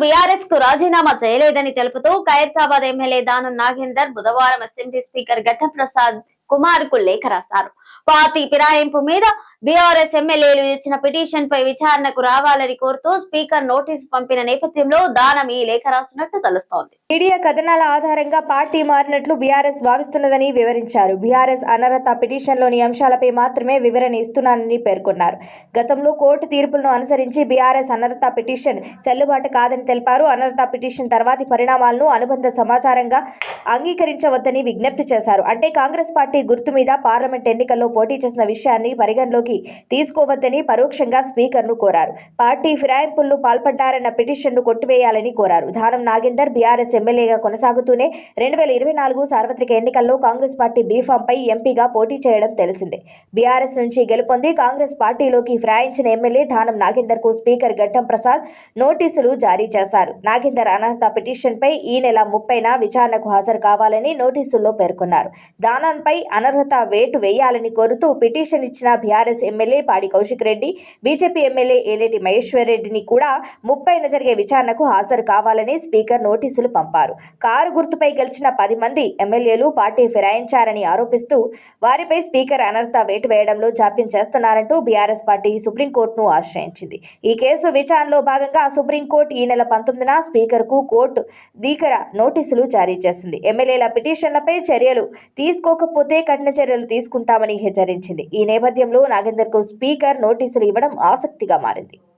BRS కు రాజీనామా చేయలేదని తెలుపుతూ ఖైరతాబాద్ ఎమ్మెల్యే దానం నాగేందర్ బుధవారం అసెంబ్లీ స్పీకర్ ఘట్టప్రసాద్ కుమార్ కు లేఖ రాశారు. పార్టీ ఫిరాయింపు మీద బీఆర్ఎస్ ఎమ్మెల్యేలు ఇచ్చిన పిటిషన్ పై విచారణకు రావాలని కోరుతూ స్పీకర్ నోటీసు పంపిన నేపథ్యంలో దానం ఈ లేఖ రాసినట్టు తెలుస్తోంది. మీడియా కథనాల ఆధారంగా పార్టీ మారినట్లు బీఆర్ఎస్ భావిస్తున్నదని వివరించారు. బీఆర్ఎస్ అనర్హత పిటిషన్లోని అంశాలపై మాత్రమే వివరణ ఇస్తున్నానని పేర్కొన్నారు. గతంలో కోర్టు తీర్పులను అనుసరించి బీఆర్ఎస్ అనర్హత పిటిషన్ చెల్లుబాటు కాదని తెలిపారు. అనర్హత పిటిషన్ తర్వాతి పరిణామాలను అనుబంధ సమాచారంగా అంగీకరించవద్దని విజ్ఞప్తి చేశారు. అంటే కాంగ్రెస్ పార్టీ గుర్తు మీద పార్లమెంట్ ఎన్నికల్లో పోటీ చేసిన విషయాన్ని పరిగణలోకి తీసుకోవద్దని పరోక్షంగా స్పీకర్ను కోరారు. పార్టీ ఫిరాయింపులను పాల్పడ్డారన్న పిటిషన్ను కొట్టివేయాలని కోరారు. దానం నాగేందర్ బీఆర్ఎస్ ఎమ్మెల్యేగా కొనసాగుతూనే 2024 సార్వత్రిక ఎన్నికల్లో కాంగ్రెస్ పార్టీ బీఫాంపై ఎంపీగా పోటీ చేయడం తెలిసిందే. బీఆర్ఎస్ నుంచి గెలుపొంది కాంగ్రెస్ పార్టీలోకి ఫిరాయించిన ఎమ్మెల్యే దానం నాగేందర్ కు స్పీకర్ ఘట్టం ప్రసాద్ నోటీసులు జారీ చేశారు. నాగేందర్ అనర్హత పిటిషన్పై ఈ నెల 30న విచారణకు హాజరు కావాలని నోటీసుల్లో పేర్కొన్నారు. దానంపై అనర్హత వేటు వేయాలని కోరుతూ పిటిషన్ ఇచ్చిన బీఆర్ఎస్ ఎమ్మెల్యే పాడి కౌశిక్ రెడ్డి, బీజేపీ ఎమ్మెల్యే ఏలేటి మహేశ్వర్ రెడ్డిని కూడా 30న జరిగే విచారణకు హాజరు కావాలని స్పీకర్ నోటీసులు పంపారు. కారు గుర్తుపై గెలిచిన 10 మంది ఎమ్మెల్యేలు పార్టీ ఫిరాయించారని ఆరోపిస్తూ వారిపై స్పీకర్ అనర్హత వేటు వేయడంలో జాప్యం చేస్తున్నారంటూ బీఆర్ఎస్ పార్టీ సుప్రీంకోర్టును ఆశ్రయించింది. ఈ కేసు విచారణలో భాగంగా సుప్రీంకోర్టు ఈ నెల 19న స్పీకర్కు కోర్టు దీకర నోటీసులు జారీ చేసింది. ఎమ్మెల్యేల పిటిషన్లపై చర్యలు తీసుకోకపోతే కఠిన చర్యలు తీసుకుంటామని హెచ్చరించింది. ఈ నేపథ్యంలో నాగేందర్ కు స్పీకర్ నోటీసులు ఇవ్వడం ఆసక్తిగా మారింది.